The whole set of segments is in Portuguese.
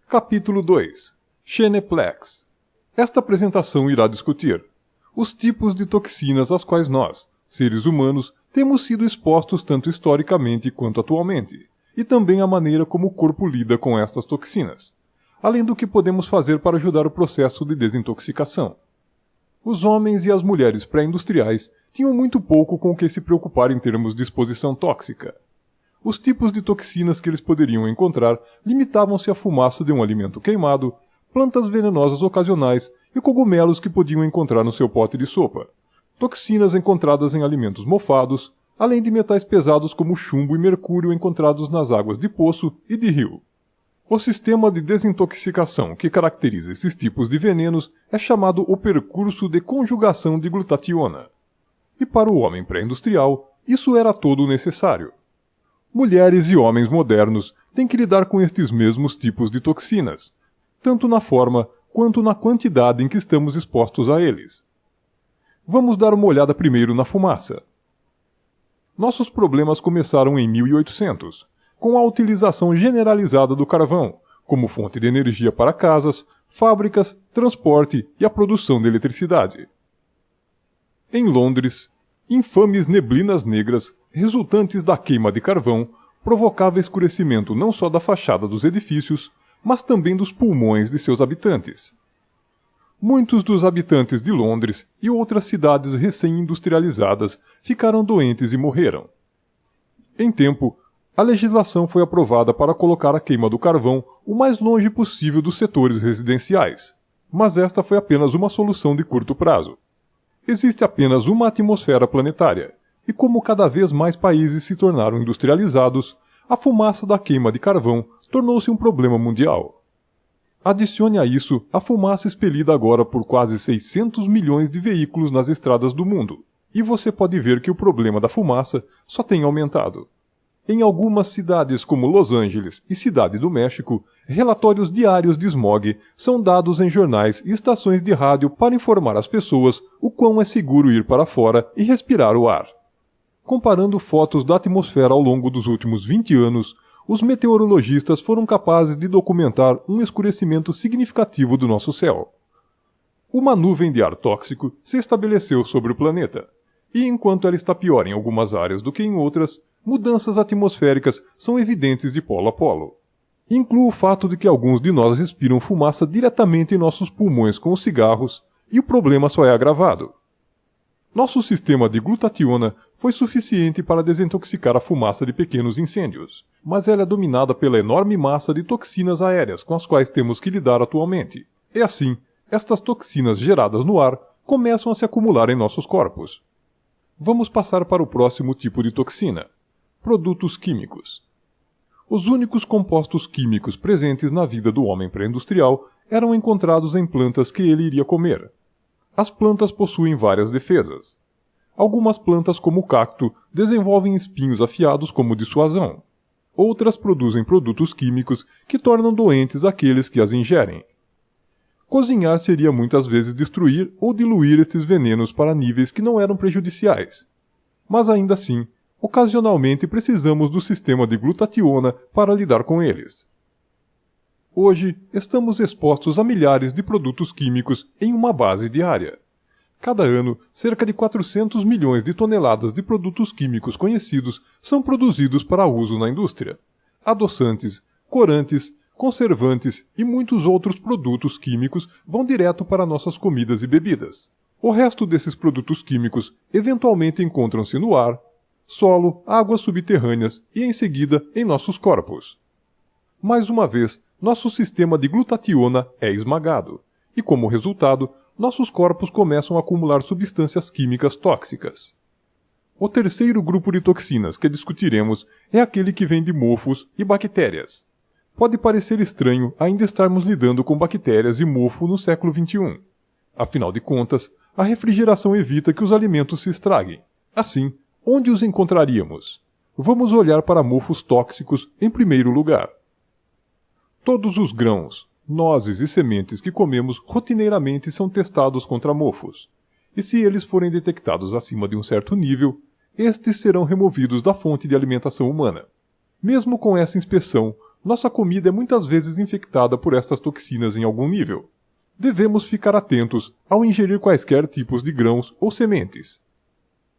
Capítulo 2 Xeneplex. Esta apresentação irá discutir os tipos de toxinas às quais nós, seres humanos, temos sido expostos tanto historicamente quanto atualmente, e também a maneira como o corpo lida com estas toxinas, além do que podemos fazer para ajudar o processo de desintoxicação. Os homens e as mulheres pré-industriais tinham muito pouco com o que se preocupar em termos de exposição tóxica. Os tipos de toxinas que eles poderiam encontrar limitavam-se à fumaça de um alimento queimado, plantas venenosas ocasionais e cogumelos que podiam encontrar no seu pote de sopa, toxinas encontradas em alimentos mofados, além de metais pesados como chumbo e mercúrio encontrados nas águas de poço e de rio. O sistema de desintoxicação que caracteriza esses tipos de venenos é chamado o percurso de conjugação de glutationa. E para o homem pré-industrial, isso era todo o necessário. Mulheres e homens modernos têm que lidar com estes mesmos tipos de toxinas, tanto na forma quanto na quantidade em que estamos expostos a eles. Vamos dar uma olhada primeiro na fumaça. Nossos problemas começaram em 1800, com a utilização generalizada do carvão, como fonte de energia para casas, fábricas, transporte e a produção de eletricidade. Em Londres, infames neblinas negras, resultantes da queima de carvão, provocavam escurecimento não só da fachada dos edifícios, mas também dos pulmões de seus habitantes. Muitos dos habitantes de Londres e outras cidades recém-industrializadas ficaram doentes e morreram. Em tempo, a legislação foi aprovada para colocar a queima do carvão o mais longe possível dos setores residenciais, mas esta foi apenas uma solução de curto prazo. Existe apenas uma atmosfera planetária, e como cada vez mais países se tornaram industrializados, a fumaça da queima de carvão tornou-se um problema mundial. Adicione a isso a fumaça expelida agora por quase 600 milhões de veículos nas estradas do mundo, e você pode ver que o problema da fumaça só tem aumentado. Em algumas cidades como Los Angeles e Cidade do México, relatórios diários de smog são dados em jornais e estações de rádio para informar as pessoas o quão é seguro ir para fora e respirar o ar. Comparando fotos da atmosfera ao longo dos últimos 20 anos, os meteorologistas foram capazes de documentar um escurecimento significativo do nosso céu. Uma nuvem de ar tóxico se estabeleceu sobre o planeta, e enquanto ela está pior em algumas áreas do que em outras, mudanças atmosféricas são evidentes de polo a polo. Inclui o fato de que alguns de nós respiram fumaça diretamente em nossos pulmões com os cigarros, e o problema só é agravado. Nosso sistema de glutationa foi suficiente para desintoxicar a fumaça de pequenos incêndios, mas ela é dominada pela enorme massa de toxinas aéreas com as quais temos que lidar atualmente. E assim, estas toxinas geradas no ar começam a se acumular em nossos corpos. Vamos passar para o próximo tipo de toxina: produtos químicos. Os únicos compostos químicos presentes na vida do homem pré-industrial eram encontrados em plantas que ele iria comer. As plantas possuem várias defesas. Algumas plantas, como o cacto, desenvolvem espinhos afiados como dissuasão. Outras produzem produtos químicos que tornam doentes aqueles que as ingerem. Cozinhar seria muitas vezes destruir ou diluir estes venenos para níveis que não eram prejudiciais. Mas ainda assim, ocasionalmente precisamos do sistema de glutationa para lidar com eles. Hoje, estamos expostos a milhares de produtos químicos em uma base diária. Cada ano, cerca de 400 milhões de toneladas de produtos químicos conhecidos são produzidos para uso na indústria. Adoçantes, corantes, conservantes e muitos outros produtos químicos vão direto para nossas comidas e bebidas. O resto desses produtos químicos eventualmente encontram-se no ar, solo, águas subterrâneas e, em seguida, em nossos corpos. Mais uma vez, nosso sistema de glutationa é esmagado, e como resultado, nossos corpos começam a acumular substâncias químicas tóxicas. O terceiro grupo de toxinas que discutiremos é aquele que vem de mofos e bactérias. Pode parecer estranho ainda estarmos lidando com bactérias e mofo no século XXI. Afinal de contas, a refrigeração evita que os alimentos se estraguem. Assim, onde os encontraríamos? Vamos olhar para mofos tóxicos em primeiro lugar. Todos os grãos, nozes e sementes que comemos rotineiramente são testados contra mofos, e se eles forem detectados acima de um certo nível, estes serão removidos da fonte de alimentação humana. Mesmo com essa inspeção, nossa comida é muitas vezes infectada por estas toxinas em algum nível. Devemos ficar atentos ao ingerir quaisquer tipos de grãos ou sementes.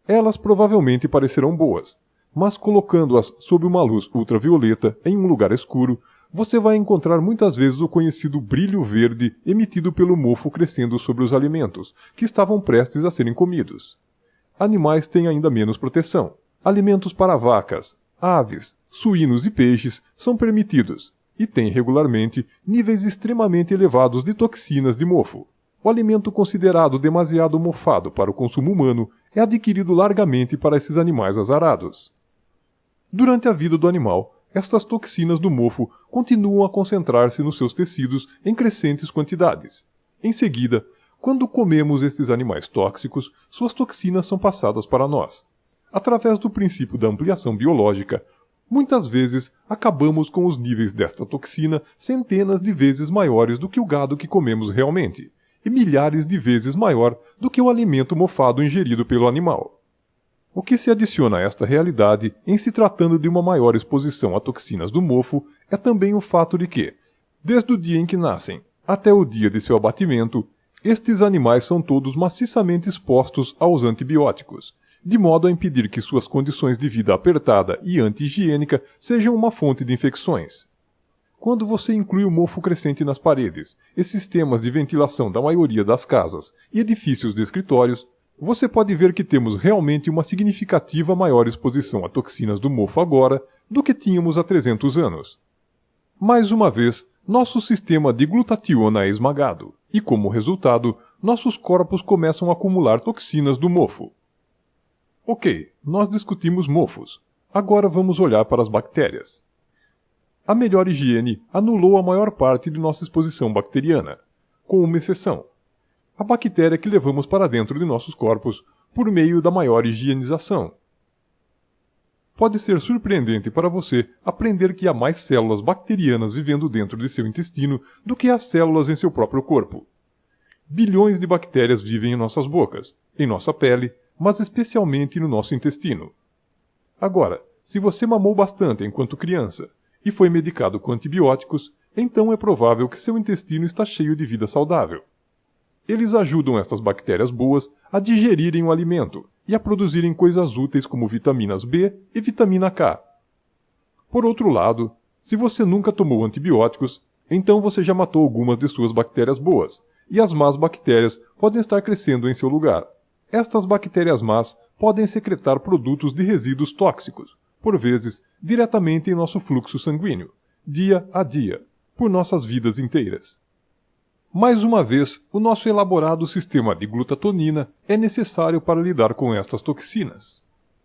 Elas provavelmente parecerão boas, mas colocando-as sob uma luz ultravioleta em um lugar escuro, você vai encontrar muitas vezes o conhecido brilho verde emitido pelo mofo crescendo sobre os alimentos, que estavam prestes a serem comidos. Animais têm ainda menos proteção. Alimentos para vacas, aves, suínos e peixes são permitidos, e têm regularmente níveis extremamente elevados de toxinas de mofo. O alimento considerado demasiado mofado para o consumo humano é adquirido largamente para esses animais azarados. Durante a vida do animal, estas toxinas do mofo continuam a concentrar-se nos seus tecidos em crescentes quantidades. Em seguida, quando comemos estes animais tóxicos, suas toxinas são passadas para nós. Através do princípio da ampliação biológica, muitas vezes acabamos com os níveis desta toxina centenas de vezes maiores do que o gado que comemos realmente, e milhares de vezes maior do que o alimento mofado ingerido pelo animal. O que se adiciona a esta realidade, em se tratando de uma maior exposição a toxinas do mofo, é também o fato de que, desde o dia em que nascem até o dia de seu abatimento, estes animais são todos maciçamente expostos aos antibióticos, de modo a impedir que suas condições de vida apertada e anti-higiênica sejam uma fonte de infecções. Quando você inclui o mofo crescente nas paredes e sistemas de ventilação da maioria das casas e edifícios de escritórios, você pode ver que temos realmente uma significativa maior exposição a toxinas do mofo agora do que tínhamos há 300 anos. Mais uma vez, nosso sistema de glutationa é esmagado, e como resultado, nossos corpos começam a acumular toxinas do mofo. Ok, nós discutimos mofos. Agora vamos olhar para as bactérias. A melhor higiene anulou a maior parte de nossa exposição bacteriana, com uma exceção: a bactéria que levamos para dentro de nossos corpos por meio da maior higienização. Pode ser surpreendente para você aprender que há mais células bacterianas vivendo dentro de seu intestino do que há células em seu próprio corpo. Bilhões de bactérias vivem em nossas bocas, em nossa pele, mas especialmente no nosso intestino. Agora, se você mamou bastante enquanto criança e foi medicado com antibióticos, então é provável que seu intestino está cheio de vida saudável. Eles ajudam estas bactérias boas a digerirem o alimento e a produzirem coisas úteis como vitaminas B e vitamina K. Por outro lado, se você nunca tomou antibióticos, então você já matou algumas de suas bactérias boas, e as más bactérias podem estar crescendo em seu lugar. Estas bactérias más podem secretar produtos de resíduos tóxicos, por vezes diretamente em nosso fluxo sanguíneo, dia a dia, por nossas vidas inteiras. Mais uma vez, o nosso elaborado sistema de glutatonina é necessário para lidar com estas toxinas.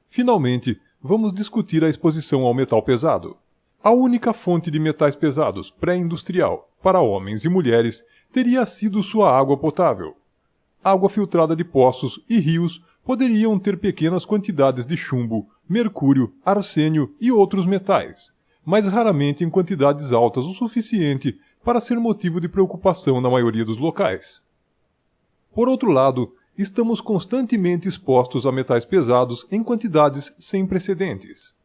Finalmente, vamos discutir a exposição ao metal pesado. A única fonte de metais pesados pré-industrial para homens e mulheres teria sido sua água potável. Água filtrada de poços e rios poderiam ter pequenas quantidades de chumbo, mercúrio, arsênio e outros metais, mas raramente em quantidades altas o suficiente para ser motivo de preocupação na maioria dos locais. Por outro lado, estamos constantemente expostos a metais pesados em quantidades sem precedentes.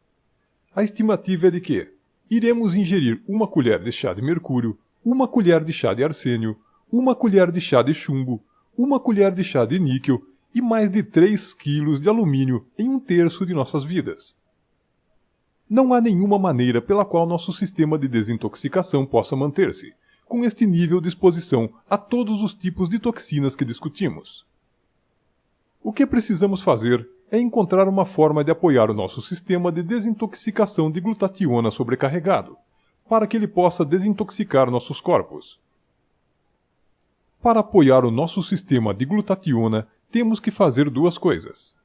A estimativa é de que iremos ingerir 1 colher de chá de mercúrio, 1 colher de chá de arsênio, 1 colher de chá de chumbo, 1 colher de chá de níquel e mais de 3 quilos de alumínio em 1/3 de nossas vidas. Não há nenhuma maneira pela qual nosso sistema de desintoxicação possa manter-se, com este nível de exposição a todos os tipos de toxinas que discutimos. O que precisamos fazer é encontrar uma forma de apoiar o nosso sistema de desintoxicação de glutationa sobrecarregado, para que ele possa desintoxicar nossos corpos. Para apoiar o nosso sistema de glutationa, temos que fazer 2 coisas: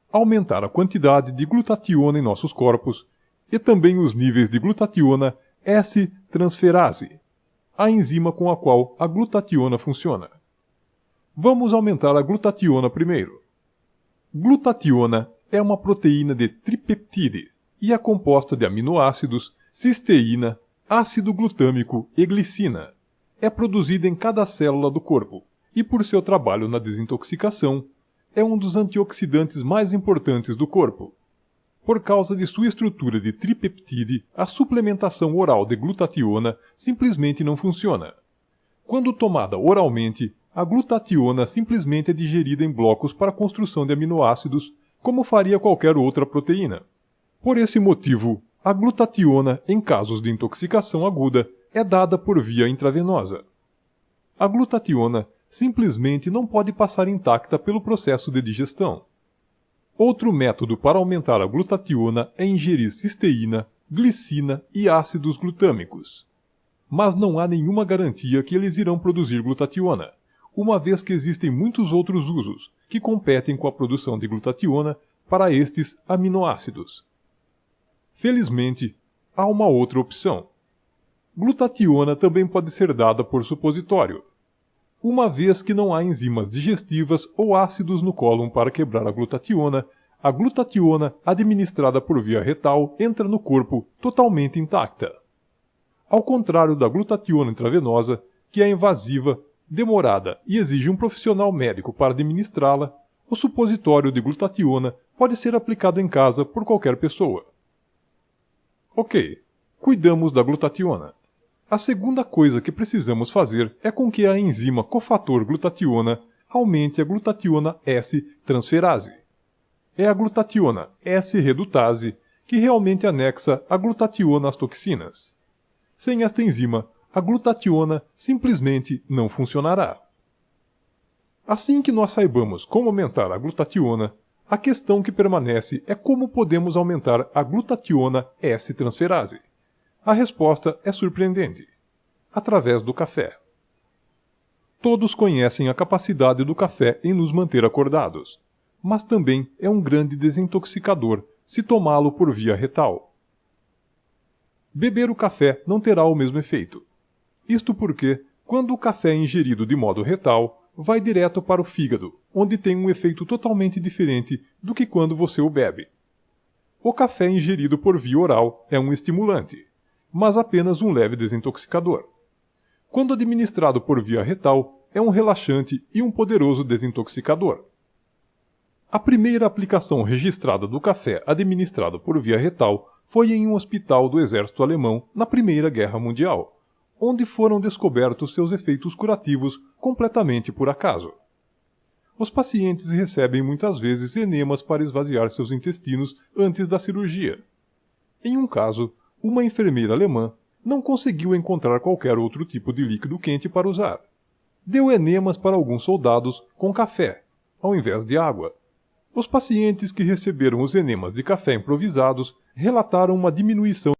aumentar a quantidade de glutationa em nossos corpos e também os níveis de glutationa S-transferase, a enzima com a qual a glutationa funciona. Vamos aumentar a glutationa primeiro. Glutationa é uma proteína de tripeptide e é composta de aminoácidos, cisteína, ácido glutâmico e glicina. É produzida em cada célula do corpo e, por seu trabalho na desintoxicação, é um dos antioxidantes mais importantes do corpo. Por causa de sua estrutura de tripeptide, a suplementação oral de glutationa simplesmente não funciona. Quando tomada oralmente, a glutationa simplesmente é digerida em blocos para a construção de aminoácidos, como faria qualquer outra proteína. Por esse motivo, a glutationa, em casos de intoxicação aguda, é dada por via intravenosa. A glutationa simplesmente não pode passar intacta pelo processo de digestão. Outro método para aumentar a glutationa é ingerir cisteína, glicina e ácidos glutâmicos. Mas não há nenhuma garantia que eles irão produzir glutationa, uma vez que existem muitos outros usos que competem com a produção de glutationa para estes aminoácidos. Felizmente, há uma outra opção. Glutationa também pode ser dada por supositório, uma vez que não há enzimas digestivas ou ácidos no cólon para quebrar a glutationa administrada por via retal entra no corpo totalmente intacta. Ao contrário da glutationa intravenosa, que é invasiva, demorada e exige um profissional médico para administrá-la, o supositório de glutationa pode ser aplicado em casa por qualquer pessoa. Ok, cuidamos da glutationa. A segunda coisa que precisamos fazer é com que a enzima cofator glutationa aumente a glutationa S-transferase. É a glutationa S-redutase que realmente anexa a glutationa às toxinas. Sem esta enzima, a glutationa simplesmente não funcionará. Assim que nós saibamos como aumentar a glutationa, a questão que permanece é como podemos aumentar a glutationa S-transferase. A resposta é surpreendente. Através do café. Todos conhecem a capacidade do café em nos manter acordados, mas também é um grande desintoxicador se tomá-lo por via retal. Beber o café não terá o mesmo efeito. Isto porque, quando o café é ingerido de modo retal, vai direto para o fígado, onde tem um efeito totalmente diferente do que quando você o bebe. O café ingerido por via oral é um estimulante, mas apenas um leve desintoxicador. Quando administrado por via retal, é um relaxante e um poderoso desintoxicador. A primeira aplicação registrada do café administrado por via retal foi em um hospital do exército alemão na Primeira Guerra Mundial, onde foram descobertos seus efeitos curativos completamente por acaso. Os pacientes recebem muitas vezes enemas para esvaziar seus intestinos antes da cirurgia. Em um caso, uma enfermeira alemã não conseguiu encontrar qualquer outro tipo de líquido quente para usar. Deu enemas para alguns soldados com café, ao invés de água. Os pacientes que receberam os enemas de café improvisados relataram uma diminuição